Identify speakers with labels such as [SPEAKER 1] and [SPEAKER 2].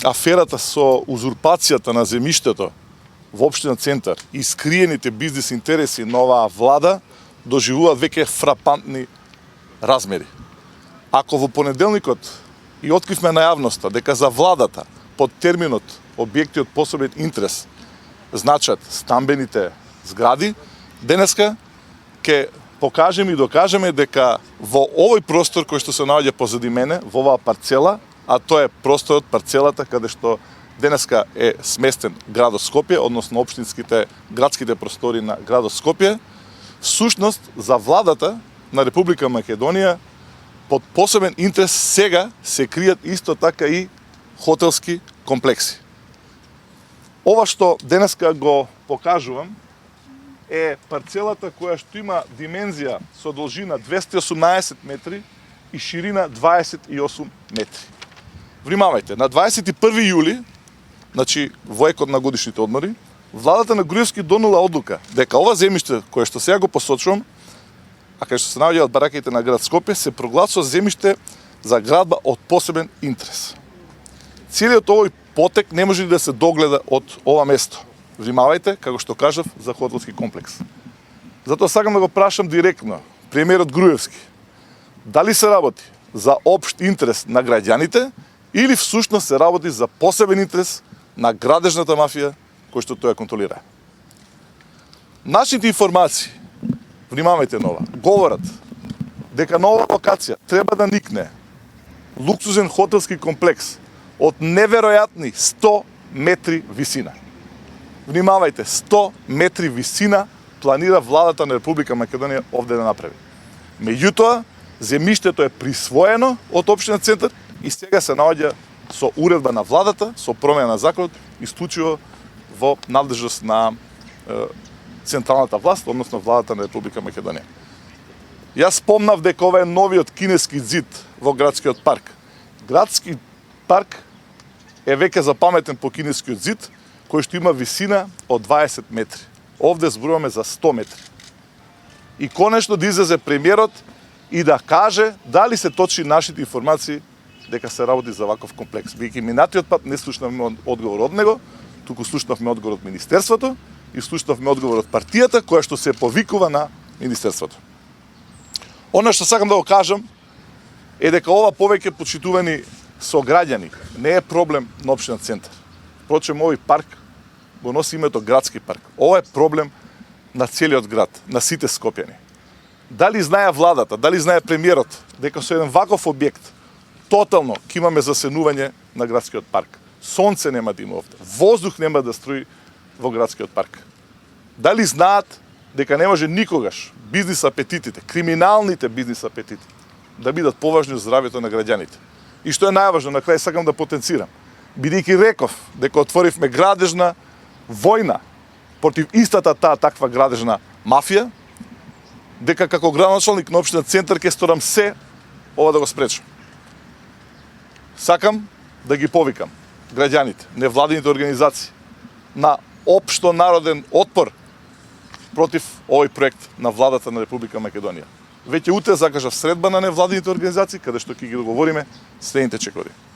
[SPEAKER 1] аферата со узурпацијата на земјиштето во општина Центар и скриените бизнис интереси на оваа влада доживуваат веќе фрапантни размери. Ако во понеделникот и откривме на јавноста дека за владата под терминот објекти од посебен интерес значат стамбените згради, денеска ќе покажеме и докажеме дека во овој простор кој што се наоѓа позади мене, во оваа парцела, а тоа е просторот, парцелата каде што денеска е сместен градот Скопје, односно општинските, градските простори на градот Скопје, сушност за владата на Република Македонија под посебен интерес сега се кријат исто така и хотелски комплекси. Ова што денеска го покажувам е парцелата која што има димензија со должина 218 метри и ширина 28 метри. Внимавајте, на 21 јули, значи во екот на годишните одмори, владата на Груевски донела одлука дека ова земјиште кое што сега го посочувам, а кај што се наоѓа од бараките на град Скопје, се прогласува земјиште за градба од посебен интерес. Целиот овој потек не може да се догледа од ова место. Внимавајте, како што кажав, за хотелски комплекс. Затоа сакам да го прашам директно премиерот Груевски, дали се работи за општ интерес на граѓаните или всушност се работи за посебен интерес на градежната мафија кој што тој ја контролира. Нашите информации, внимавајте нова, говорат дека на оваа локација треба да никне луксузен хотелски комплекс од неверојатни 100 метри висина. Внимавајте, 100 метри висина планира владата на Република Македонија овде да направи. Меѓутоа, земјиштето е присвоено од општина Центар и сега се наоѓа со уредба на владата, со промена на законот, исклучиво во надлежност на централната власт, односно владата на Република Македонија. Јас спомнав дека ова е новиот кинески зид во градскиот парк. Градски парк е веќе запаметен по кинескиот зид, кој што има висина од 20 метри. Овде зборуваме за 100 метри. И конечно да излезе премиерот и да каже дали се точни нашите информации дека се работи за ваков комплекс. Бидејќи минатиот пат не слушнавме одговор од него, туку слушнавме одговор од Министерството и слушнавме одговор од партијата која што се повикува на Министерството. Оно што сакам да го кажам е дека ова повеќе почитувани сограѓани не е проблем на општина Центар. Впрочем, овој парк го носи името градски парк. Ова е проблем на целиот град, на сите скопјани. Дали знае владата, дали знае премиерот дека со еден ваков објект тотално ќе имаме засенување на градскиот парк. Сонце нема да има овде, воздух нема да струи во градскиот парк. Дали знаат дека не може никогаш бизнис апетитите, криминалните бизнис апетити да бидат поважни од здравјето на граѓаните. И што е најважно, на крај сакам да потенцирам, бидејќи реков дека отворивме градежна војна против истата таа таква градежна мафија, дека како градоначалник на општина Центар ќе сторам се ова да го спречам. Сакам да ги повикам граѓаните, невладините организации на општо народен отпор против овој проект на владата на Република Македонија. Веќе утре закажав средба на невладините организации каде што ќе ги договориме следните чекори.